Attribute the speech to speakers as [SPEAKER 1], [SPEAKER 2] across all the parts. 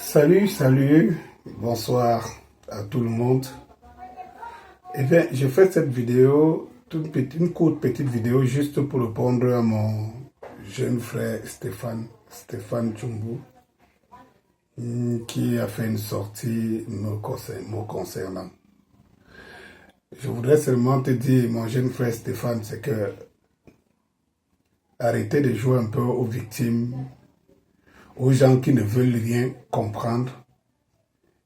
[SPEAKER 1] Salut, bonsoir à tout le monde. Eh bien, je fais cette vidéo, une courte petite vidéo juste pour répondre à mon jeune frère Stéphane Tchumbu, qui a fait une sortie me concernant. Je voudrais seulement te dire, mon jeune frère Stéphane, c'est que arrêtez de jouer un peu aux victimes, aux gens qui ne veulent rien comprendre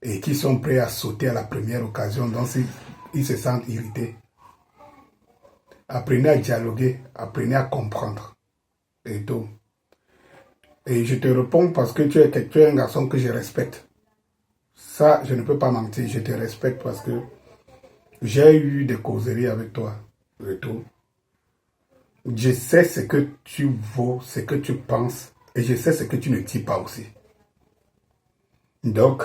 [SPEAKER 1] et qui sont prêts à sauter à la première occasion, donc ils se sentent irrités. Apprenez à dialoguer, apprenez à comprendre et tout. Et je te réponds parce que tu es un garçon que je respecte. Ça, je ne peux pas mentir, je te respecte parce que j'ai eu des causeries avec toi et tout. Je sais ce que tu vaux, ce que tu penses, et je sais ce que tu ne dis pas aussi. Donc,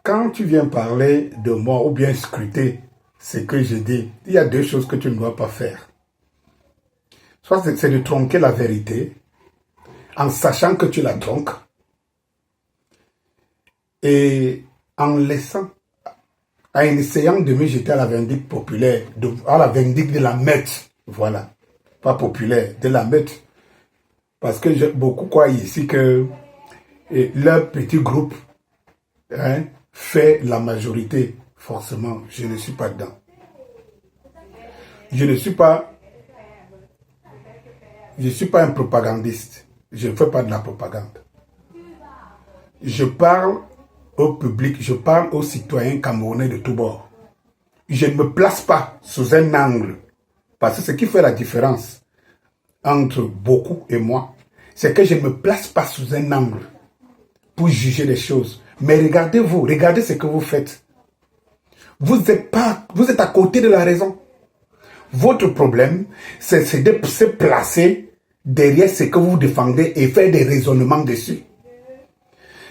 [SPEAKER 1] quand tu viens parler de moi ou bien scruter ce que je dis, il y a deux choses que tu ne dois pas faire. Soit c'est de tronquer la vérité, en sachant que tu la tronques, et en laissant, en essayant de me jeter à la vindicte populaire, à la vindicte de la meute, voilà, pas populaire, de la meute. Parce que beaucoup croient ici que leur petit groupe fait la majorité. Forcément, je ne suis pas dedans. Je ne suis pas un propagandiste. Je ne fais pas de la propagande. Je parle au public, je parle aux citoyens camerounais de tous bords. Je ne me place pas sous un angle. Parce que ce qui fait la différence entre beaucoup et moi, c'est que je ne me place pas sous un angle pour juger les choses. Mais regardez-vous, regardez ce que vous faites. Vous êtes à côté de la raison. Votre problème, c'est de se placer derrière ce que vous défendez et faire des raisonnements dessus.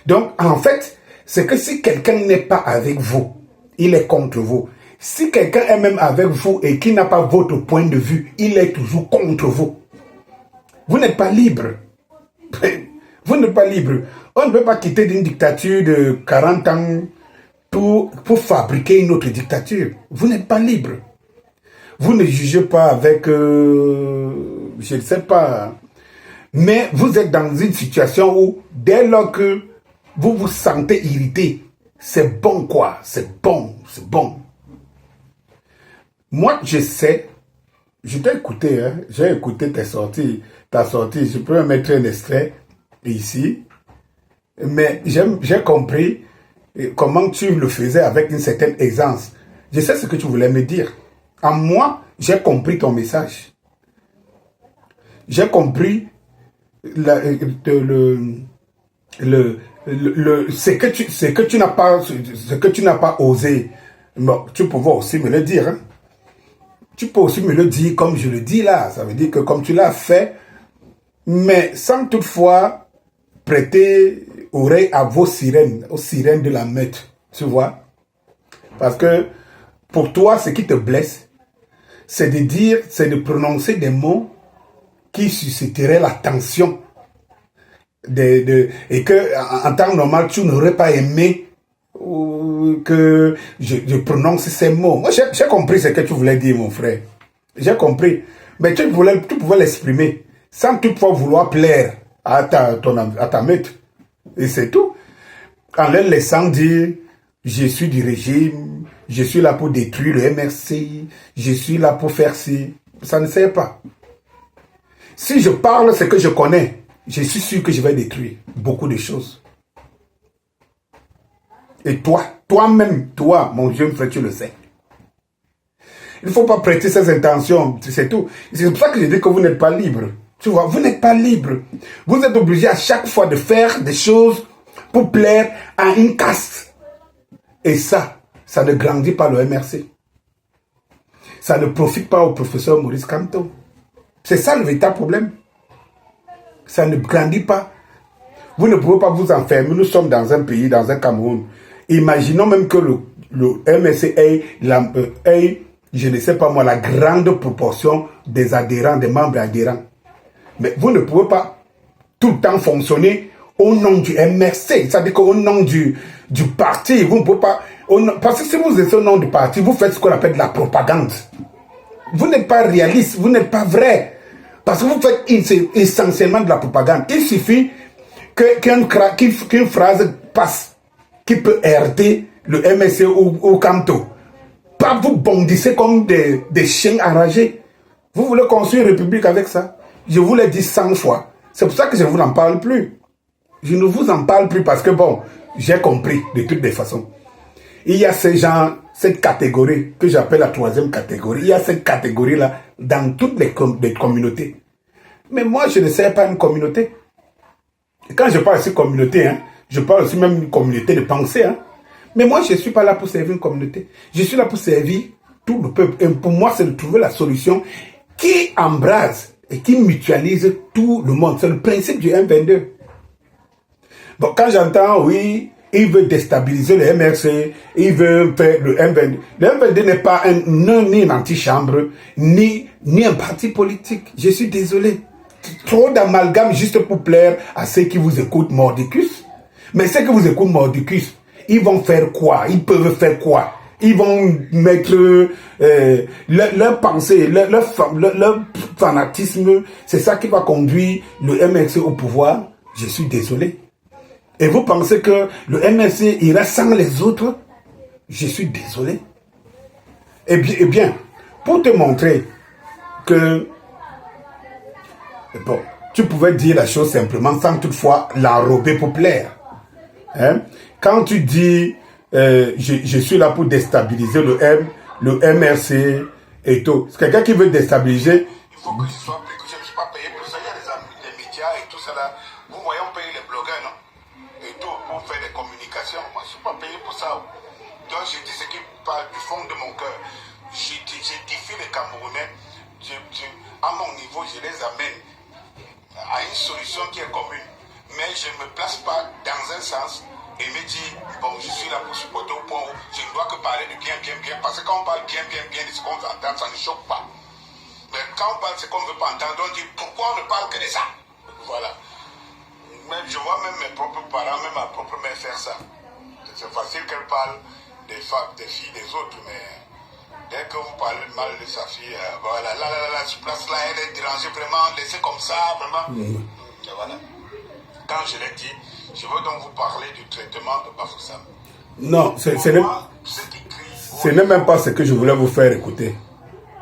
[SPEAKER 1] Donc, en fait, c'est que si quelqu'un n'est pas avec vous, il est contre vous. Si quelqu'un est même avec vous et qui n'a pas votre point de vue, il est toujours contre vous. Vous n'êtes pas libre. Vous n'êtes pas libre. On ne peut pas quitter d'une dictature de 40 ans pour fabriquer une autre dictature. Vous n'êtes pas libre. Vous ne jugez pas avec, je ne sais pas, mais vous êtes dans une situation où, dès lors que vous vous sentez irrité, c'est bon quoi, c'est bon. Moi, je sais, je t'ai écouté, j'ai écouté ta sortie, je peux mettre un extrait ici, mais j'ai compris comment tu le faisais avec une certaine aisance. Je sais ce que tu voulais me dire. En moi, j'ai compris ton message. J'ai compris ce que tu n'as pas osé. Bon, tu pouvais aussi me le dire. Tu peux aussi me le dire comme je le dis là. Ça veut dire que comme tu l'as fait, mais sans toutefois prêter oreille à vos sirènes, aux sirènes de la meute. Tu vois? Parce que pour toi, ce qui te blesse, c'est de prononcer des mots qui susciteraient la tension. Et que, en temps normal, tu n'aurais pas aimé que je prononce ces mots. Moi, j'ai compris ce que tu voulais dire, mon frère. J'ai compris. Mais tu pouvais l'exprimer sans toutefois vouloir plaire à ta meute. Et c'est tout. En leur laissant dire, je suis du régime, je suis là pour détruire le MRC, je suis là pour faire ci. Ça ne sert pas. Si je parle ce que je connais, je suis sûr que je vais détruire beaucoup de choses. Et toi-même, mon jeune frère, tu le sais. Il ne faut pas prêter ses intentions, c'est tout. C'est pour ça que je dis que vous n'êtes pas libre. Tu vois, vous n'êtes pas libre. Vous êtes obligé à chaque fois de faire des choses pour plaire à une caste. Et ça ne grandit pas le MRC. Ça ne profite pas au professeur Maurice Kamto. C'est ça le véritable problème. Ça ne grandit pas. Vous ne pouvez pas vous enfermer. Nous sommes dans un pays, dans un Cameroun. Imaginons même que le MRC ait, je ne sais pas moi, la grande proportion des adhérents, des membres adhérents. Mais vous ne pouvez pas tout le temps fonctionner au nom du MRC, c'est-à-dire qu'au nom du parti, vous ne pouvez pas... Parce que si vous êtes au nom du parti, vous faites ce qu'on appelle de la propagande. Vous n'êtes pas réaliste, vous n'êtes pas vrai. Parce que vous faites essentiellement de la propagande. Il suffit qu'une phrase passe qui peut heurter le MSC ou Kanto. Pas vous bondissez comme des chiens enragés. Vous voulez construire une république avec ça? Je vous l'ai dit 100 fois. C'est pour ça que je ne vous en parle plus. Je ne vous en parle plus parce que bon, j'ai compris de toutes les façons. Il y a ces gens, cette catégorie que j'appelle la troisième catégorie. Il y a cette catégorie-là dans toutes les communautés. Mais moi, je ne sais pas une communauté. Et quand je parle aussi de communauté, hein, je parle aussi même d'une communauté de pensée. Hein. Mais moi, je ne suis pas là pour servir une communauté. Je suis là pour servir tout le peuple. Et pour moi, c'est de trouver la solution qui embrase et qui mutualise tout le monde. C'est le principe du M22. Bon, quand j'entends, oui, il veut déstabiliser le MRC, il veut faire le M22. Le M22 n'est pas ni une antichambre, ni un parti politique. Je suis désolé. Trop d'amalgame juste pour plaire à ceux qui vous écoutent Mordicus. Mais ceux qui vous écoutent Mordicus, ils vont faire quoi? Ils peuvent faire quoi? Ils vont mettre leur pensée, leur fanatisme. C'est ça qui va conduire le MRC au pouvoir. Je suis désolé. Et vous pensez que le MRC ira sans les autres? Je suis désolé. Eh bien, pour te montrer que bon, tu pouvais dire la chose simplement sans toutefois l'enrober pour plaire. Hein? Quand tu dis je suis là pour déstabiliser le MRC et tout, c'est quelqu'un qui veut déstabiliser. Il faut que je sois payé, que je ne suis pas payé pour ça. Il y a les médias et tout ça là. Vous voyez, on paye les blogueurs, non? Et tout pour faire des communications. Moi, je ne suis pas payé pour ça. Donc, je dis ce qui parle du fond de mon cœur. Je défie les Camerounais. À mon niveau, je les amène à une solution qui est commune. Mais je ne me place pas dans un sens et me dis, bon, je suis là pour supporter au point où je ne dois que parler de bien, parce que quand on parle bien de ce qu'on veut entendre, ça ne choque pas. Mais quand on parle de ce qu'on ne veut pas entendre, on dit, pourquoi on ne parle que de ça? Voilà. Mais je vois même mes propres parents, même ma propre mère faire ça. C'est facile qu'elle parle des femmes, des filles, des autres, mais dès que vous parlez mal de sa fille, voilà, là, ce place-là, elle est dérangée, vraiment, laissez comme ça, vraiment. Et voilà. Quand je l'ai dit, je veux donc vous parler du traitement de Bafoussam. Non, ce n'est même pas ce que je voulais vous faire écouter.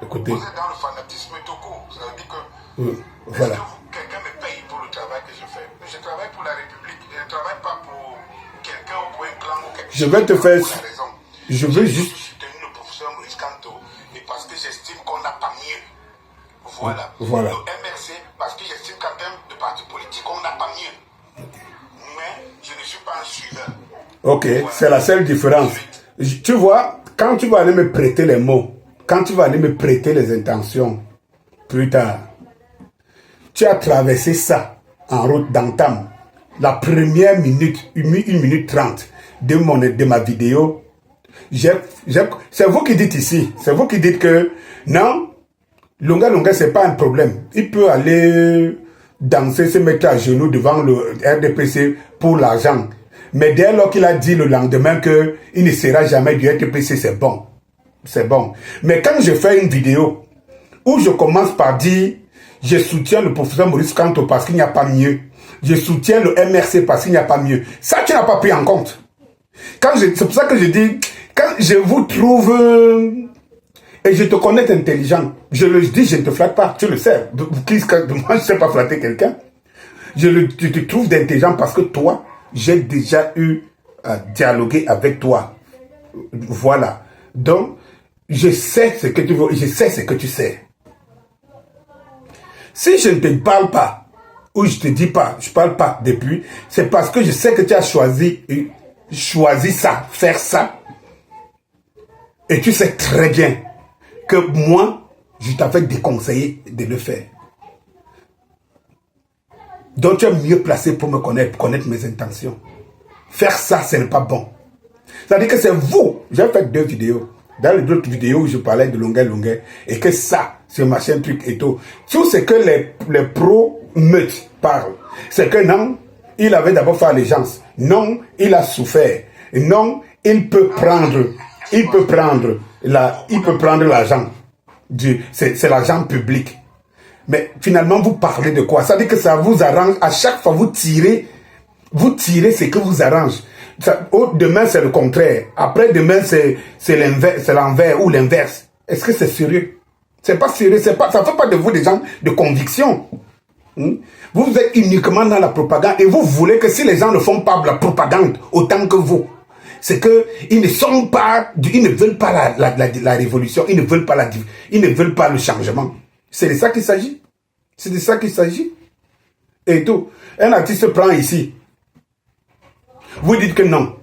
[SPEAKER 1] Écoutez. Vous êtes dans le fanatisme tout court. Ça veut dire que voilà. Quelqu'un me paye pour le travail que je fais. Je travaille pour la République. Je ne travaille pas pour quelqu'un ou pour un clan ou quelque chose. Je vais te faire... Je veux juste... soutenir le professeur Maurice Kanto et parce que j'estime qu'on n'a pas mieux. Voilà. Le MRC, parce que j'estime qu'en termes de parti politique, on n'a pas mieux. Mais je ne suis pas un suiveur. Ok, voilà. C'est la seule différence. Tu vois, quand tu vas aller me prêter les mots, quand tu vas aller me prêter les intentions, plus tard, tu as traversé ça en route d'entame. La première minute, 1 minute 30 de ma vidéo, c'est vous qui dites ici, c'est vous qui dites que non, Lunga, c'est pas un problème. Il peut aller danser, se mettre à genoux devant le RDPC pour l'argent. Mais dès lors qu'il a dit le lendemain qu'il ne sera jamais du RDPC, c'est bon. C'est bon. Mais quand je fais une vidéo où je commence par dire je soutiens le professeur Maurice Kanto parce qu'il n'y a pas mieux. Je soutiens le MRC parce qu'il n'y a pas mieux. Ça, tu n'as pas pris en compte. C'est pour ça que je dis, quand je vous trouve... et je te connais intelligent. Je le dis, je ne te flatte pas. Tu le sais. Moi, je ne sais pas flatter quelqu'un. Je te trouve d'intelligent parce que toi, j'ai déjà eu à dialoguer avec toi. Voilà. Donc, je sais ce que tu veux. Je sais ce que tu sais. Si je ne te parle pas, ou je te dis pas, je parle pas depuis, c'est parce que je sais que tu as choisi ça, faire ça. Et tu sais très bien que moi, je t'avais déconseillé de le faire. Donc tu es mieux placé pour me connaître mes intentions. Faire ça, ce n'est pas bon. C'est-à-dire que c'est vous. J'ai fait 2 vidéos. Dans les autres vidéos où je parlais de longueur, et que ça, c'est machin truc et tout. Tout ce que les pros meutes parlent, c'est que non, il avait d'abord fait allégeance. Non, il a souffert. Non, il peut prendre l'argent. C'est l'argent public. Mais finalement, vous parlez de quoi? Ça veut dire que ça vous arrange. À chaque fois, vous tirez ce que vous arrange. Demain, c'est le contraire. Après, demain, c'est l'envers ou l'inverse. Est-ce que c'est sérieux? C'est pas sérieux. Ça ne fait pas de vous des gens de conviction. Vous êtes uniquement dans la propagande et vous voulez que si les gens ne font pas de la propagande autant que vous, c'est qu'ils ne veulent pas la révolution, ils ne veulent pas le changement. C'est de ça qu'il s'agit. C'est de ça qu'il s'agit. Et tout. Un artiste prend ici. Vous dites que non.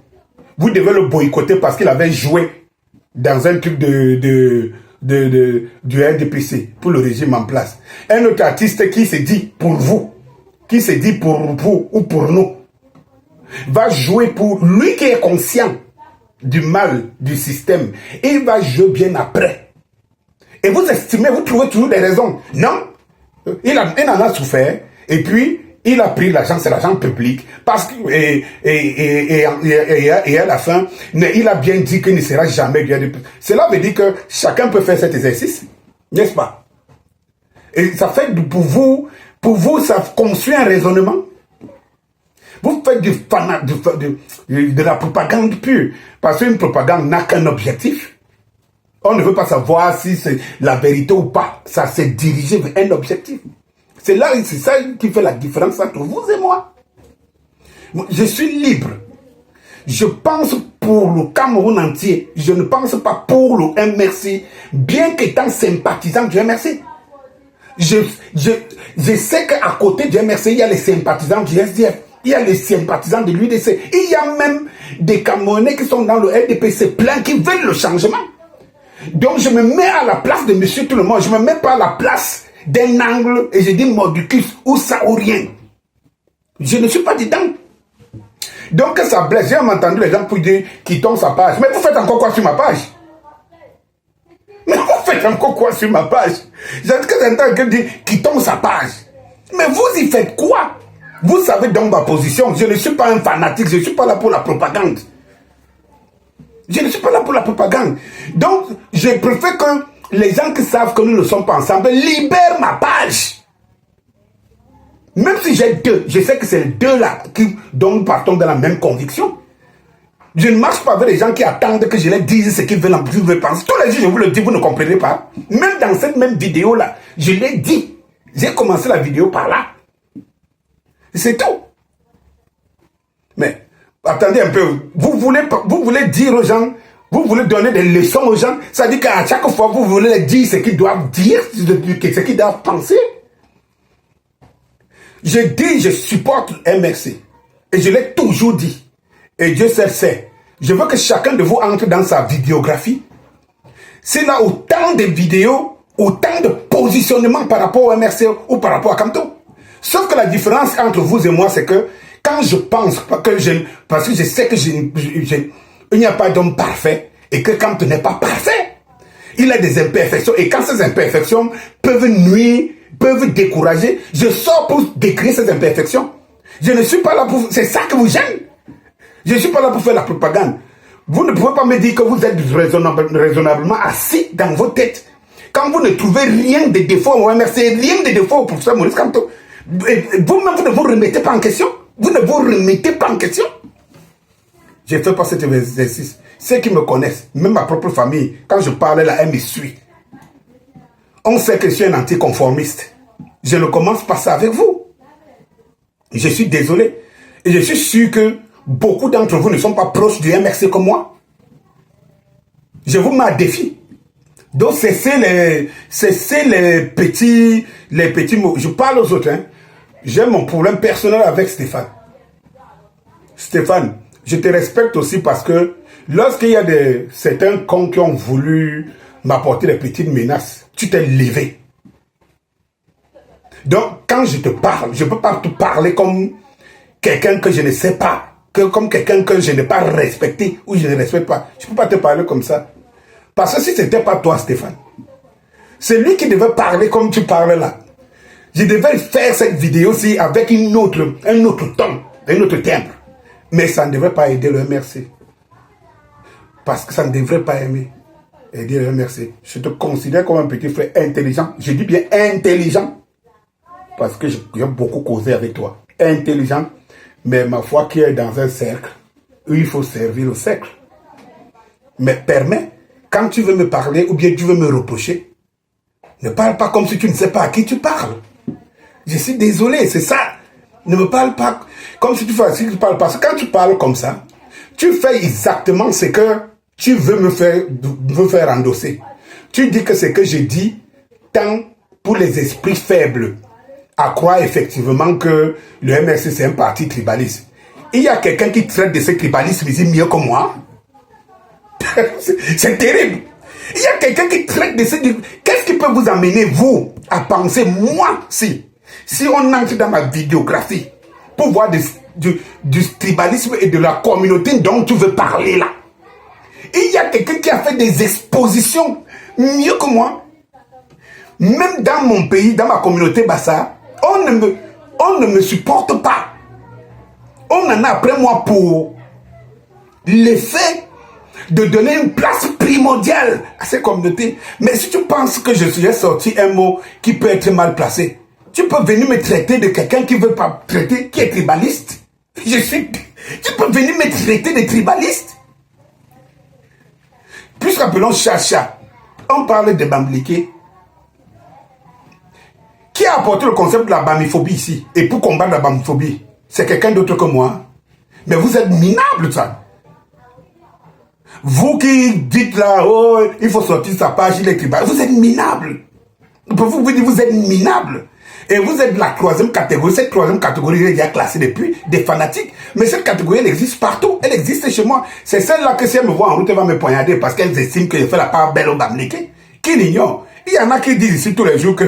[SPEAKER 1] Vous devez le boycotter parce qu'il avait joué dans un truc du RDPC pour le régime en place. Un autre artiste qui se dit pour vous, qui se dit pour vous ou pour nous, va jouer pour lui qui est conscient du mal du système. Et il va jouer bien après. Et vous estimez, vous trouvez toujours des raisons. Non, il en a souffert. Et puis, il a pris l'argent, c'est l'argent public. Parce que, et à la fin, il a bien dit qu'il ne sera jamais bien. Cela veut dire que chacun peut faire cet exercice. N'est-ce pas? Et ça fait pour vous, ça construit un raisonnement. Vous faites de la propagande pure. Parce qu'une propagande n'a qu'un objectif. On ne veut pas savoir si c'est la vérité ou pas. Ça s'est dirigé vers un objectif. C'est ça qui fait la différence entre vous et moi. Je suis libre. Je pense pour le Cameroun entier. Je ne pense pas pour le MRC, bien qu'étant sympathisant du MRC. Je sais qu'à côté du MRC, il y a les sympathisants du SDF. Il y a les sympathisants de l'UDC. Il y a même des Camerounais qui sont dans le RDPC plein qui veulent le changement. Donc je me mets à la place de monsieur tout le monde. Je ne me mets pas à la place d'un angle et je dis mordicus ou ça ou rien. Je ne suis pas dedans. Donc ça blesse. J'ai entendu les gens pour dire quittons sa page. Mais vous faites encore quoi sur ma page? Mais vous faites encore quoi sur ma page? J'ai entendu quelqu'un dire quittons sa page. Mais vous y faites quoi? Vous savez donc ma position. Je ne suis pas un fanatique. Je ne suis pas là pour la propagande. Je ne suis pas là pour la propagande. Donc, je préfère que les gens qui savent que nous ne sommes pas ensemble libèrent ma page. Même si j'ai deux, je sais que c'est les deux là dont nous partons dans la même conviction. Je ne marche pas avec les gens qui attendent que je leur dise ce qu'ils veulent penser. Tous les jours, je vous le dis, vous ne comprenez pas. Même dans cette même vidéo là, je l'ai dit. J'ai commencé la vidéo par là. C'est tout. Mais, attendez un peu. Vous voulez dire aux gens, vous voulez donner des leçons aux gens. Ça dit qu'à chaque fois, vous voulez leur dire ce qu'ils doivent dire, ce qu'ils doivent penser. Je dis, je supporte MRC. Et je l'ai toujours dit. Et Dieu sait. Je veux que chacun de vous entre dans sa vidéographie. C'est là autant de vidéos, autant de positionnements par rapport au MRC ou par rapport à Kamto. Sauf que la différence entre vous et moi, c'est que quand je pense parce que je sais que il n'y a pas d'homme parfait et que Kamto n'est pas parfait. Il a des imperfections et quand ces imperfections peuvent nuire, peuvent décourager, je sors pour décrire ces imperfections. Je ne suis pas là pour... C'est ça que vous gêne. Je ne suis pas là pour faire la propagande. Vous ne pouvez pas me dire que vous êtes raisonnablement assis dans vos têtes. Quand vous ne trouvez rien de défaut au MRC, rien de défaut au professeur Maurice Kamto, vous-même, vous ne vous remettez pas en question. Vous ne vous remettez pas en question. Je ne fais pas cet exercice. Ceux qui me connaissent, même ma propre famille, quand je parle là, elle me suit. On sait que je suis un anticonformiste. Je ne commence pas ça avec vous. Je suis désolé. Et je suis sûr que beaucoup d'entre vous ne sont pas proches du MRC comme moi. Je vous mets à défi. Donc cessez les petits mots. Je parle aux autres. J'ai mon problème personnel avec Stéphane. Stéphane, je te respecte aussi parce que lorsqu'il y a certains cons qui ont voulu m'apporter des petites menaces, tu t'es levé. Donc, quand je te parle, je ne peux pas te parler comme quelqu'un que je ne sais pas, comme quelqu'un que je n'ai pas respecté ou je ne respecte pas. Je ne peux pas te parler comme ça. Parce que si ce n'était pas toi, Stéphane, c'est lui qui devait parler comme tu parles là. Je devais faire cette vidéo-ci avec un autre ton. un autre timbre. Mais ça ne devrait pas aider le MRC. Parce que ça ne devrait pas aider le MRC. Je te considère comme un petit frère intelligent. Je dis bien intelligent. Parce que j'ai beaucoup causé avec toi. Intelligent. Mais ma foi qui est dans un cercle, où il faut servir le cercle. Mais permets, quand tu veux me parler ou bien tu veux me reprocher, ne parle pas comme si tu ne sais pas à qui tu parles. Je suis désolé, c'est ça. Ne me parle pas comme si tu parles. Parce que quand tu parles comme ça, tu fais exactement ce que tu veux me faire endosser. Tu dis que ce que je dis tend pour les esprits faibles à croire effectivement que le MRC c'est un parti tribaliste. Il y a quelqu'un qui traite de ce tribalisme ici mieux que moi. C'est terrible. Il y a quelqu'un qui traite de ce... Qu'est-ce qui peut vous amener, vous, à penser, moi, si on entre dans ma vidéographie, pour voir du tribalisme et de la communauté dont tu veux parler là. Il y a quelqu'un qui a fait des expositions mieux que moi. Même dans mon pays, dans ma communauté Bassa, on ne me supporte pas. On en a après moi pour l'effet de donner une place primordiale à ces communautés. Mais si tu penses que j'ai sorti un mot qui peut être mal placé, tu peux venir me traiter de quelqu'un qui veut pas traiter, qui est tribaliste. Tu peux venir me traiter de tribaliste. Puisqu'appelons Chacha, on parle de Bambliké. Qui a apporté le concept de la bamiphobie ici? Et pour combattre la bamiphobie, c'est quelqu'un d'autre que moi. Mais vous êtes minable, ça. Vous qui dites là, oh, il faut sortir sa page, il est tribal. Vous êtes minable. Pour vous dire, vous êtes minable. Et vous êtes de la troisième catégorie. Cette troisième catégorie est déjà classée depuis des fanatiques. Mais cette catégorie, elle existe partout. Elle existe chez moi. C'est celle-là que si elle me voit en route, elle va me poignarder parce qu'elle estime que je fais la part belle au Bambliké. Qui l'ignore? Il y en a qui disent ici tous les jours que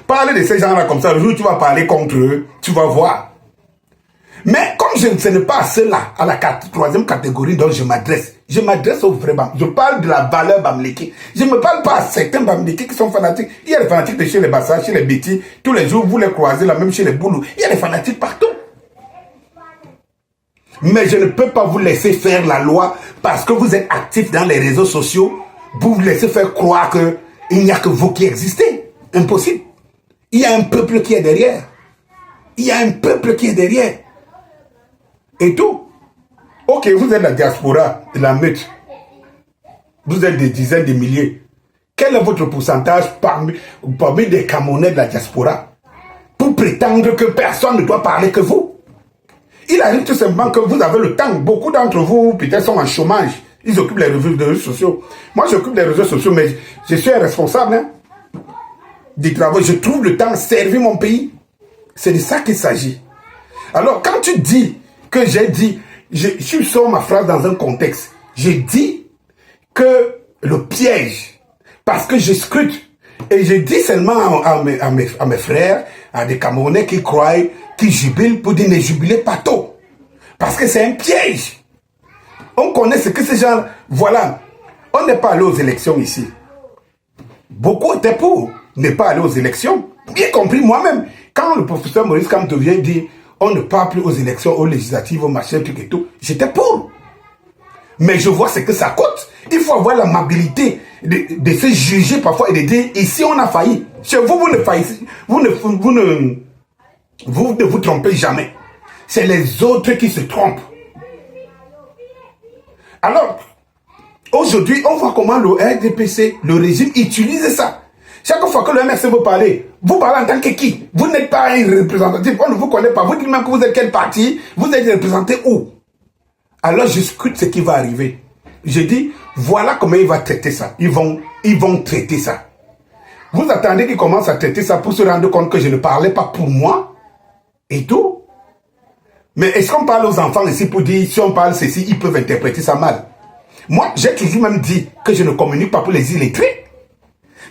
[SPEAKER 1] parler de ces gens-là comme ça, le jour où tu vas parler contre eux, tu vas voir. Mais comme ce n'est pas à ceux-là, à la troisième catégorie dont je m'adresse aux vrais Bam. Je parle de la valeur Bambliké. Je ne me parle pas à certains Bambliké qui sont fanatiques. Il y a des fanatiques de chez les Bassa, chez les Bétis. Tous les jours, vous les croisez là, même chez les Boulous. Il y a des fanatiques partout. Mais je ne peux pas vous laisser faire la loi parce que vous êtes actifs dans les réseaux sociaux. Vous laissez faire croire qu'il n'y a que vous qui existez. Impossible. Il y a un peuple qui est derrière. Il y a un peuple qui est derrière. Et tout. Ok, vous êtes la diaspora de la meute. Vous êtes des dizaines de milliers. Quel est votre pourcentage parmi des Camerounais de la diaspora pour prétendre que personne ne doit parler que vous? Il arrive tout simplement que vous avez le temps. Beaucoup d'entre vous, peut-être, sont en chômage. Ils occupent les réseaux sociaux. Moi, j'occupe les réseaux sociaux, mais je suis un responsable des travaux. Je trouve le temps de servir mon pays. C'est de ça qu'il s'agit. Alors, quand tu dis que j'ai dit, je sors ma phrase dans un contexte. J'ai dit que le piège, parce que je scrute, et je dis seulement à mes frères, à des Camerounais qui croient, qui jubilent, pour dire ne jubilez pas tôt. Parce que c'est un piège. On connaît ce que ces gens... Voilà. On n'est pas allé aux élections ici. Beaucoup étaient pour ne pas aller aux élections. Y compris moi-même. Quand le professeur Maurice Kamto vient dire on ne part plus aux élections, aux législatives, aux machins, tout et tout, j'étais pour. Mais je vois ce que ça coûte. Il faut avoir l'amabilité de se juger parfois et de dire ici on a failli. Chez vous, vous ne faillissez. Vous ne vous trompez jamais. C'est les autres qui se trompent. Alors, aujourd'hui, on voit comment le RDPC, le régime, utilise ça. Chaque fois que le MRC veut parler, vous parlez en tant que qui? Vous n'êtes pas un représentatif, on ne vous connaît pas. Vous dites même que vous êtes quel parti? Vous êtes représenté où? Alors, je scrute ce qui va arriver. Je dis, voilà comment il va traiter ça. Ils vont traiter ça. Vous attendez qu'ils commencent à traiter ça pour se rendre compte que je ne parlais pas pour moi et tout. Mais est-ce qu'on parle aux enfants ici pour dire, si on parle ceci, ils peuvent interpréter ça mal? Moi, j'ai toujours même dit que je ne communique pas pour les illettrés.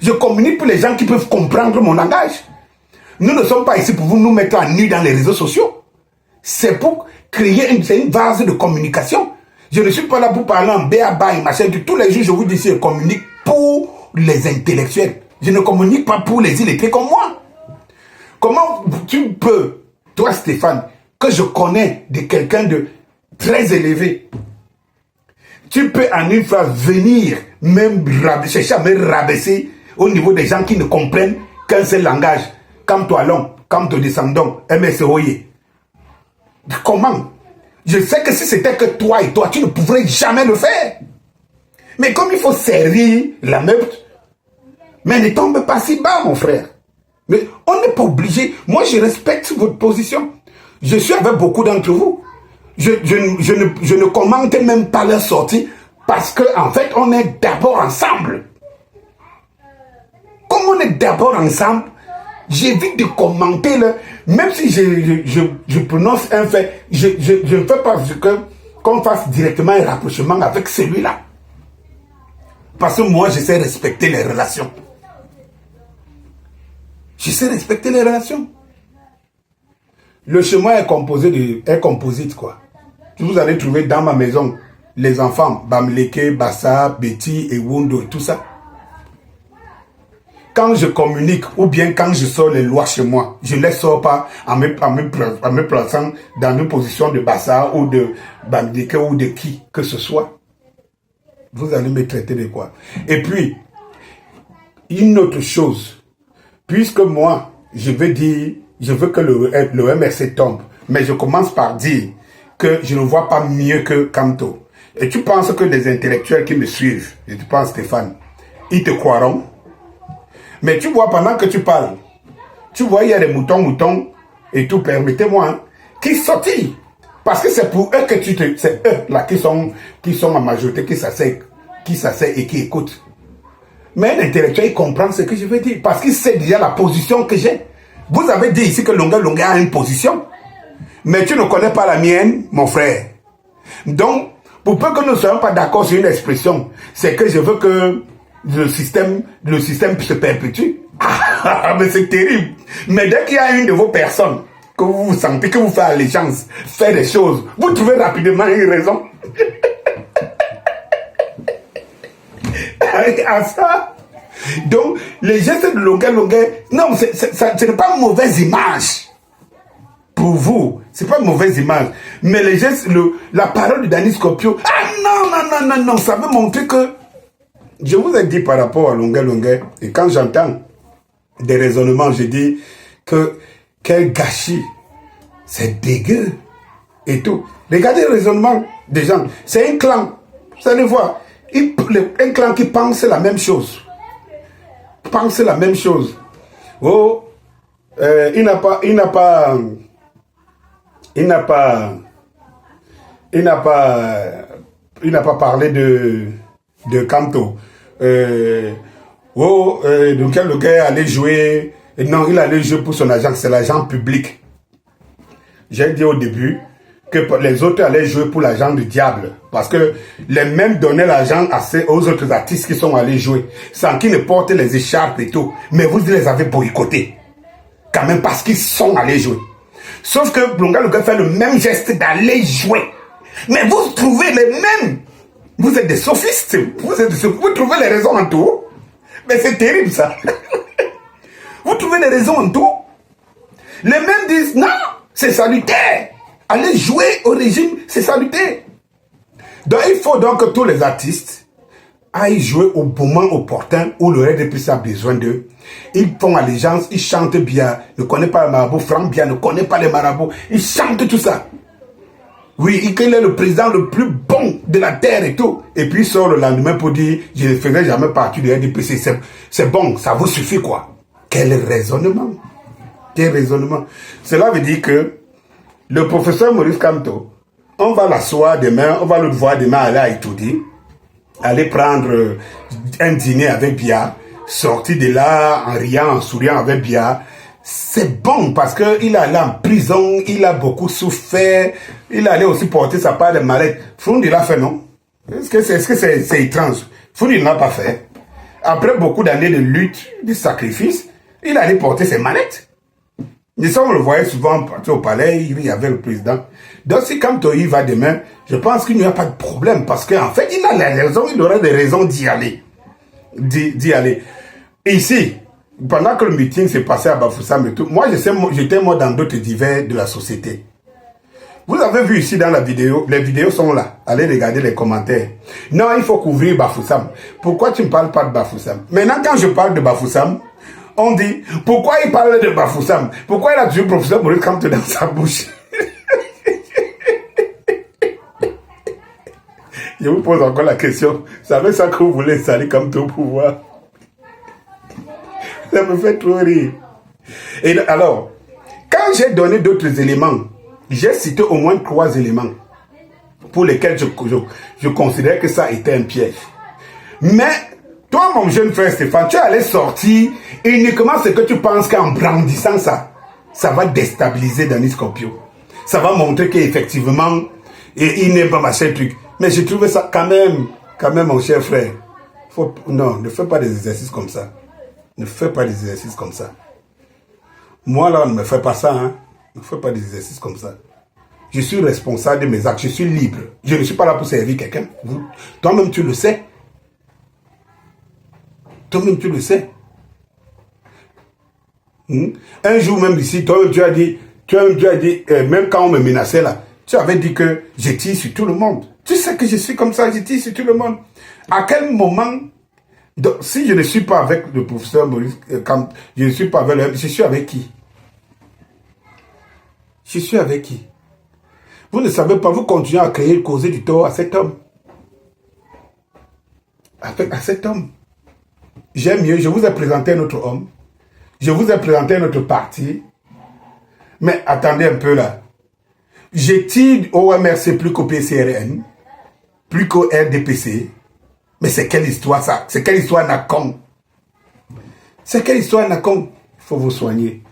[SPEAKER 1] Je communique pour les gens qui peuvent comprendre mon langage. Nous ne sommes pas ici pour vous nous mettre à nu dans les réseaux sociaux. C'est pour créer une base de communication. Je ne suis pas là pour parler en béaba et machin. Tous les jours, je vous dis, je communique pour les intellectuels. Je ne communique pas pour les illettrés comme moi. Comment tu peux, toi Stéphane, que je connais de quelqu'un de très élevé, tu peux en une phrase venir même chercher à me rabaisser au niveau des gens qui ne comprennent qu'un seul langage. Comme toi long, comme ton descendant, MSOye. Comment? Je sais que si c'était que toi et toi, tu ne pourrais jamais le faire. Mais comme il faut servir la meute, mais ne tombe pas si bas, mon frère. Mais on n'est pas obligé. Moi, je respecte votre position. Je suis avec beaucoup d'entre vous. Je ne commente même pas leur sortie parce qu'en fait, on est d'abord ensemble. Comme on est d'abord ensemble, j'évite de commenter, là, même si je prononce un fait, je ne fais pas qu'on fasse directement un rapprochement avec celui-là. Parce que moi, je sais respecter les relations. Je sais respecter les relations. Le chemin est composite, quoi. Vous allez trouver dans ma maison les enfants, Bamleke, Bassa, Betty et Wundo et tout ça. Quand je communique ou bien quand je sors les lois chez moi, je ne les sors pas en me plaçant dans une position de Bassa ou de Bamleke ou de qui que ce soit. Vous allez me traiter de quoi? Et puis, une autre chose. Puisque moi, je veux que le MRC tombe, mais je commence par dire que je ne vois pas mieux que Kamto. Et tu penses que les intellectuels qui me suivent, et tu penses Stéphane, ils te croiront? Mais tu vois, pendant que tu parles, tu vois, il y a des moutons et tout, permettez-moi, hein, qui sortent. Parce que c'est pour eux que c'est eux là qui sont en majorité, qui s'asseyent et qui écoutent. Mais un intellectuel, il comprend ce que je veux dire. Parce qu'il sait déjà la position que j'ai. Vous avez dit ici que Longa a une position. Mais tu ne connais pas la mienne, mon frère. Donc, pour peu que nous ne soyons pas d'accord sur une expression, c'est que je veux que le système se perpétue. Ah, mais c'est terrible. Mais dès qu'il y a une de vos personnes, que vous vous sentez, que vous faites allégeance, fait des choses, vous trouvez rapidement une raison. À ça. Donc, les gestes de Longa, non, ce n'est pas une mauvaise image. Pour vous, c'est pas une mauvaise image. Mais les gestes, la parole de Danny Scorpio, ah non, ça veut montrer que, je vous ai dit par rapport à Longa, et quand j'entends des raisonnements, je dis que, quel gâchis, c'est dégueu, et tout. Regardez le raisonnement des gens, c'est un clan, vous allez voir. Un clan qui pense la même chose. Oh, il n'a pas parlé de Kamto. Donc le gars allait jouer. Non, il allait jouer pour son agent, c'est l'agent public. J'ai dit au début que les autres allaient jouer pour l'agent du diable. Parce que les mêmes donnaient l'argent aux autres artistes qui sont allés jouer. Sans qu'ils ne portent les écharpes et tout. Mais vous les avez boycottés. Quand même parce qu'ils sont allés jouer. Sauf que Longa fait le même geste d'aller jouer. Mais vous trouvez les mêmes. Vous êtes des sophistes. Vous trouvez les raisons en tout. Mais c'est terrible ça. Vous trouvez les raisons en tout. Les mêmes disent non, c'est salutaire. Aller jouer au régime, c'est salutaire. Donc il faut donc que tous les artistes aillent jouer au moment opportun où le RDPC a besoin d'eux. Ils font allégeance, ils chantent bien, ne connaissent pas le marabout, Franck bien ne connaît pas les marabouts, ils chantent tout ça. Oui, il est le président le plus bon de la terre et tout. Et puis il sort le lendemain pour dire, je ne ferai jamais partie du RDPC, c'est bon, ça vous suffit quoi. Quel raisonnement. Quel raisonnement. Cela veut dire que le professeur Maurice Kamto, on va l'asseoir demain, on va le voir demain aller à Itoudi, aller prendre un dîner avec Bia, sortir de là en riant, en souriant avec Bia. C'est bon parce qu'il est allé en prison, il a beaucoup souffert, il allait aussi porter sa part de malade. Foundi l'a fait, non? Est-ce que c'est étrange? Foundi ne l'a pas fait. Après beaucoup d'années de lutte, de sacrifice, il allait porter ses manettes. Et ça, on le voyait souvent au palais, il y avait le président. Donc, si Kamto y va demain, je pense qu'il n'y a pas de problème parce qu'en fait, il a les raisons, il aura des raisons d'y aller. D'y aller. Et ici, pendant que le meeting s'est passé à Bafoussam et tout, moi, j'étais dans d'autres divers de la société. Vous avez vu ici dans la vidéo, les vidéos sont là. Allez regarder les commentaires. Non, il faut couvrir Bafoussam. Pourquoi tu ne parles pas de Bafoussam? Maintenant, quand je parle de Bafoussam, on dit, pourquoi il parle de Bafoussam? Pourquoi il a tué le professeur Maurice Kamto dans sa bouche? Je vous pose encore la question. C'est avec ça que vous voulez installer Kamto au pouvoir? Ça me fait trop rire. Et alors, quand j'ai donné d'autres éléments, j'ai cité au moins 3 éléments pour lesquels je considère que ça était un piège. Mais, toi, mon jeune frère Stéphane, tu allais sortir uniquement ce que tu penses qu'en brandissant ça, ça va déstabiliser Danny Scorpio. Ça va montrer qu'effectivement, il n'est pas machin truc. Mais je trouvais ça quand même, mon cher frère. Non, ne fais pas des exercices comme ça. Ne fais pas des exercices comme ça. Moi, là, ne me fais pas ça, hein. Ne fais pas des exercices comme ça. Je suis responsable de mes actes. Je suis libre. Je ne suis pas là pour servir quelqu'un. Toi-même, tu le sais. Toi-même, tu le sais. Un jour même ici, toi-même, tu as dit, même quand on me menaçait là, tu avais dit que je tire sur tout le monde. Tu sais que je suis comme ça, je tire sur tout le monde. À quel moment, si je ne suis pas avec le professeur Maurice, quand je ne suis pas avec lui, je suis avec qui? Je suis avec qui? Vous ne savez pas, vous continuez à créer, causer du tort à cet homme. À cet homme. J'aime mieux, je vous ai présenté un autre homme. Je vous ai présenté un autre parti. Mais attendez un peu là. Je tire au MRC plus qu'au PCRN, plus qu'au RDPC. Mais c'est quelle histoire ça? C'est quelle histoire Nakon? C'est quelle histoire Nakon? Il faut vous soigner.